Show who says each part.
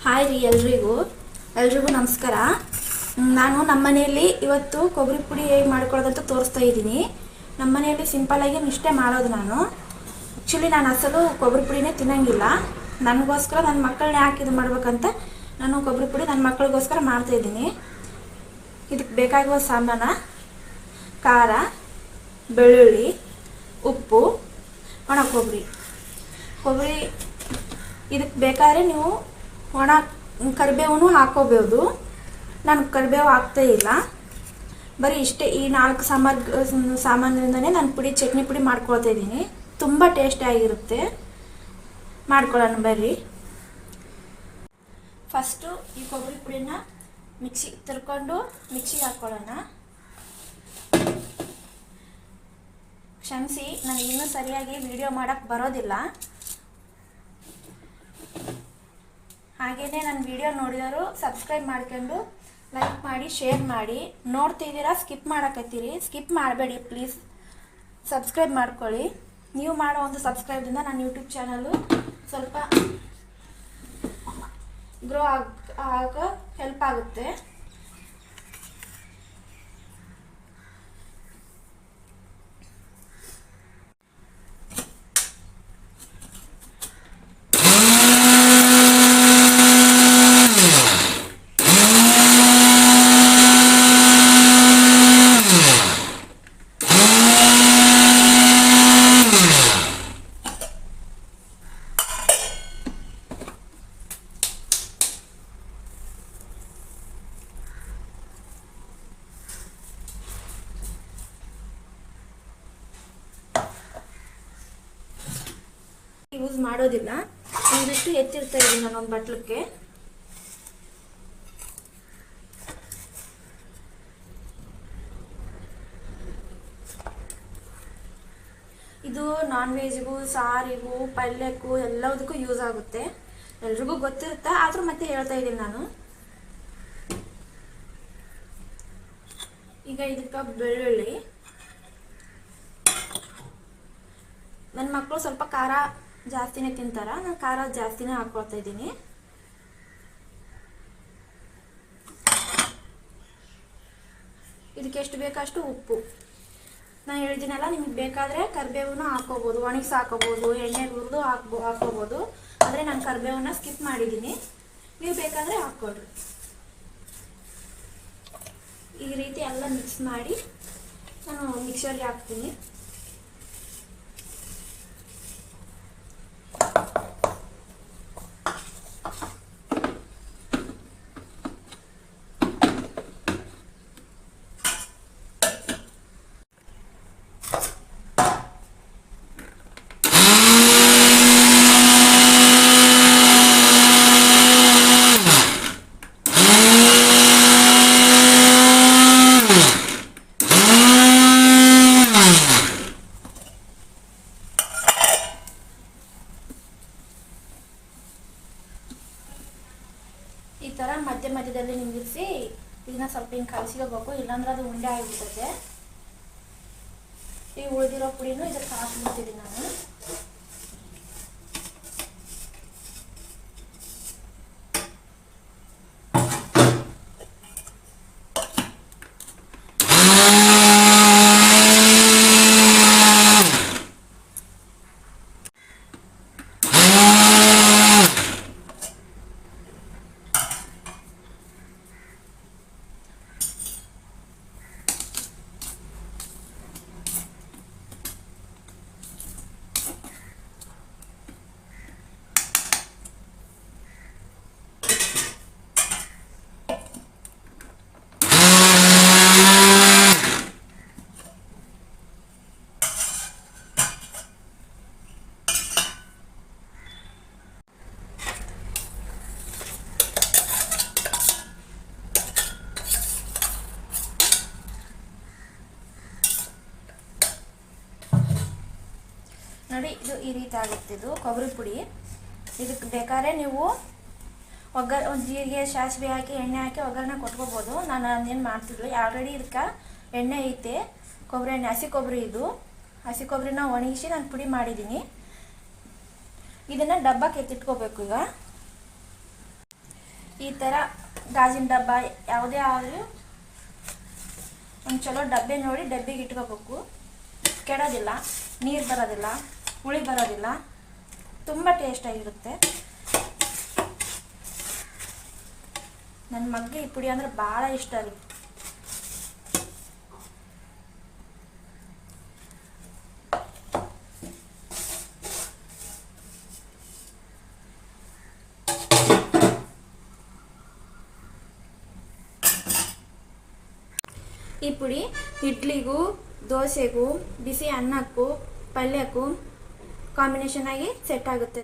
Speaker 1: Hi ರೀ ಎಲ್ರಿಗೂ ನಮಸ್ಕಾರ. ನಾನು ನಮ್ಮ ಮನೆಯಲ್ಲಿ ಇವತ್ತು ಕೊಬ್ಬರಿ ಪುಡಿ ಹೇಗೆ ಮಾಡ್ಕೊಳ್ಳೋದಂತ ತೋರಿಸ್ತಾ ಇದ್ದೀನಿ. ನಮ್ಮ ಮನೆಯಲ್ಲಿ ಸಿಂಪಲ್ಲಾಗಿ ಇಷ್ಟೇ ಮಾಡೋದು. ನಾನು ಆ್ಯಕ್ಚುಲಿ ನಾನು ಅಸಲು ಕೊಬ್ಬರಿ ಪುಡಿನೇ ತಿನ್ನಂಗಿಲ್ಲ. ನನಗೋಸ್ಕರ ನನ್ನ ಮಕ್ಕಳನ್ನ ಯಾಕೆ ಇದು ಮಾಡ್ಬೇಕಂತ ನಾನು ಕೊಬ್ಬರಿ ಪುಡಿ ನನ್ನ ಮಕ್ಕಳಿಗೋಸ್ಕರ ಮಾಡ್ತಾಯಿದ್ದೀನಿ. ಇದಕ್ಕೆ ಬೇಕಾಗುವ ಸಾಮಾನು ಖಾರ, ಬೆಳ್ಳುಳ್ಳಿ, ಉಪ್ಪು, ಒಣ ಕೊಬ್ಬರಿ. ಇದಕ್ಕೆ ಬೇಕಾದರೆ ನೀವು ಒಣ ಕರಿಬೇವು ಹಾಕೋಬೋದು. ನಾನು ಕರಿಬೇವು ಹಾಕ್ತಾ ಇಲ್ಲ, ಬರೀ ಇಷ್ಟೇ. ಈ 4 ಸಾಮಾನಿಂದನೇ ನಾನು ಚಟ್ನಿ ಪುಡಿ ಮಾಡ್ಕೊಳ್ತಾ ಇದ್ದೀನಿ. ತುಂಬ ಟೇಸ್ಟಿಯಾಗಿರುತ್ತೆ. ಮಾಡ್ಕೊಳ್ಳೋಣ ಬರ್ರಿ. ಫಸ್ಟು ಈ ಕೊಬ್ಬರಿ ಪುಡಿನ ತರ್ಕೊಂಡು ಮಿಕ್ಸಿಗೆ ಹಾಕ್ಕೊಳ್ಳೋಣ. ಕ್ಷಮಿಸಿ, ನನಗೆ ಇನ್ನೂ ಸರಿಯಾಗಿ ವಿಡಿಯೋ ಮಾಡೋಕ್ಕೆ ಬರೋದಿಲ್ಲ. ಹಾಗೆಯೇ ನನ್ನ ವಿಡಿಯೋ ನೋಡಿದವರು ಸಬ್ಸ್ಕ್ರೈಬ್ ಮಾಡ್ಕೊಂಡು ಲೈಕ್ ಮಾಡಿ, ಶೇರ್ ಮಾಡಿ. ನೋಡ್ತಿದ್ದೀರಾ, ಸ್ಕಿಪ್ ಮಾಡಕತ್ತೀರಿ. ಸ್ಕಿಪ್ ಮಾಡಬೇಡಿ ಪ್ಲೀಸ್, ಸಬ್ಸ್ಕ್ರೈಬ್ ಮಾಡ್ಕೊಳ್ಳಿ. ನೀವು ಮಾಡೋ ಒಂದು ಸಬ್ಸ್ಕ್ರೈಬ್ದಿಂದ ನನ್ನ ಯೂಟ್ಯೂಬ್ ಚಾನಲು ಸ್ವಲ್ಪ ಗ್ರೋ ಆಗ ಹೆಲ್ಪ್ ಆಗುತ್ತೆ. ಯೂಸ್ ಮಾಡೋದಿಲ್ಲ, ಒಂದಿಷ್ಟು ಎತ್ತಿರ್ತಾ ಇದ್ದೀನಿ ನಾನು ಒಂದು ಬಟ್ಲಕ್ಕೆ. ಇದು ನಾನ್ ವೆಜ್ಗೂ, ಸಾರಿಗೂ, ಪಲ್ಯಕ್ಕೂ ಎಲ್ಲದಕ್ಕೂ ಯೂಸ್ ಆಗುತ್ತೆ. ಎಲ್ರಿಗೂ ಗೊತ್ತಿರುತ್ತೆ, ಆದರೂ ಮತ್ತೆ ಹೇಳ್ತಾ ಇದ್ದೀನಿ ನಾನು. ಈಗ ಇದಕ್ಕೆ ಬೆಳ್ಳುಳ್ಳಿ. ನನ್ನ ಮಕ್ಕಳು ಸ್ವಲ್ಪ ಖಾರ ಜಾಸ್ತಿನೇ ತಿಂತಾರ, ನಾನು ಖಾರ ಜಾಸ್ತಿನೇ ಹಾಕ್ಕೊಳ್ತಾ ಇದ್ದೀನಿ. ಇದಕ್ಕೆ ಎಷ್ಟು ಬೇಕಷ್ಟು ಉಪ್ಪು. ನಾನು ಹೇಳಿದ್ದೀನಲ್ಲ, ನಿಮಗೆ ಬೇಕಾದರೆ ಕರಿಬೇವನ್ನ ಹಾಕೋಬೋದು, ಒಣಗಿಸಿ ಹಾಕೋಬೋದು, ಎಣ್ಣೆ ಹುರಿದು ಹಾಕೋಬೋದು. ಆದರೆ ನಾನು ಕರಿಬೇವನ್ನ ಸ್ಕಿಪ್ ಮಾಡಿದ್ದೀನಿ, ನೀವು ಬೇಕಾದರೆ ಹಾಕ್ಕೊಳ್ರಿ. ಈ ರೀತಿ ಎಲ್ಲ ಮಿಕ್ಸ್ ಮಾಡಿ ನಾನು ಮಿಕ್ಸರ್ಗೆ ಹಾಕ್ತೀನಿ. ಈ ಥರ ಮಧ್ಯದಲ್ಲಿ ನಿಂದಿರಿಸಿ ಇದನ್ನ ಸ್ವಲ್ಪ ಹಿಂಗೆ ಕಲಸಿಕೋಬೇಕು, ಇಲ್ಲಾಂದ್ರೆ ಅದು ಉಂಡೆ ಆಗಿಬಿಡುತ್ತೆ. ಈ ಉಳಿದಿರೋ ಪುಡಿನೂ ಇದಕ್ಕೆ ಹಾಕ್ಬಿಡ್ತಿದ್ದೀನಿ ನಾನು. ನೋಡಿ, ಇದು ಈ ರೀತಿ ಆಗುತ್ತೆ. ಇದು ಕೊಬ್ಬರಿ ಪುಡಿ. ಇದಕ್ಕೆ ಬೇಕಾದ್ರೆ ನೀವು ಜೀರಿಗೆ, ಸಾಸಿವೆ ಹಾಕಿ, ಎಣ್ಣೆ ಹಾಕಿ ಒಗ್ಗರಣೆ ಕೊಟ್ಕೋಬೋದು. ನಾನು ಅದೇನು ಮಾಡ್ತಿದ್ಲು, ಆಲ್ರೆಡಿ ಇದಕ್ಕೆ ಎಣ್ಣೆ ಐತೆ, ಕೊಬ್ಬರಿ ಎಣ್ಣೆ, ಹಸಿ ಕೊಬ್ಬರಿ. ಇದು ಹಸಿ ಕೊಬ್ಬರಿನ ಒಣಗಿಸಿ ನಾನು ಪುಡಿ ಮಾಡಿದ್ದೀನಿ. ಇದನ್ನು ಡಬ್ಬಕ್ಕೆ ಎತ್ತಿಟ್ಕೋಬೇಕು. ಈಗ ಈ ಥರ ಗಾಜಿನ ಡಬ್ಬ ಯಾವುದೇ ಆದರೂ ಒಂದು ಚಲೋ ಡಬ್ಬೆ ನೋಡಿ ಡಬ್ಬಿಗೆ ಇಟ್ಕೋಬೇಕು. ಕೆಡೋದಿಲ್ಲ, ನೀರು ಬರೋದಿಲ್ಲ, ಹುಳಿ ಬರೋದಿಲ್ಲ, ತುಂಬ ಟೇಸ್ಟಾಗಿರುತ್ತೆ. ನನ್ನ ಮಗ್ಗೆ ಈ ಪುಡಿ ಅಂದರೆ ಭಾಳ ಇಷ್ಟ ರೀ. ಈ ಪುಡಿ ಇಡ್ಲಿಗೂ, ದೋಸೆಗೂ, ಬಿಸಿ ಅನ್ನಕ್ಕೂ, ಪಲ್ಯಕ್ಕೂ ಕಾಂಬಿನೇಷನ್ ಆಗಿ ಸೆಟ್ ಆಗುತ್ತೆ.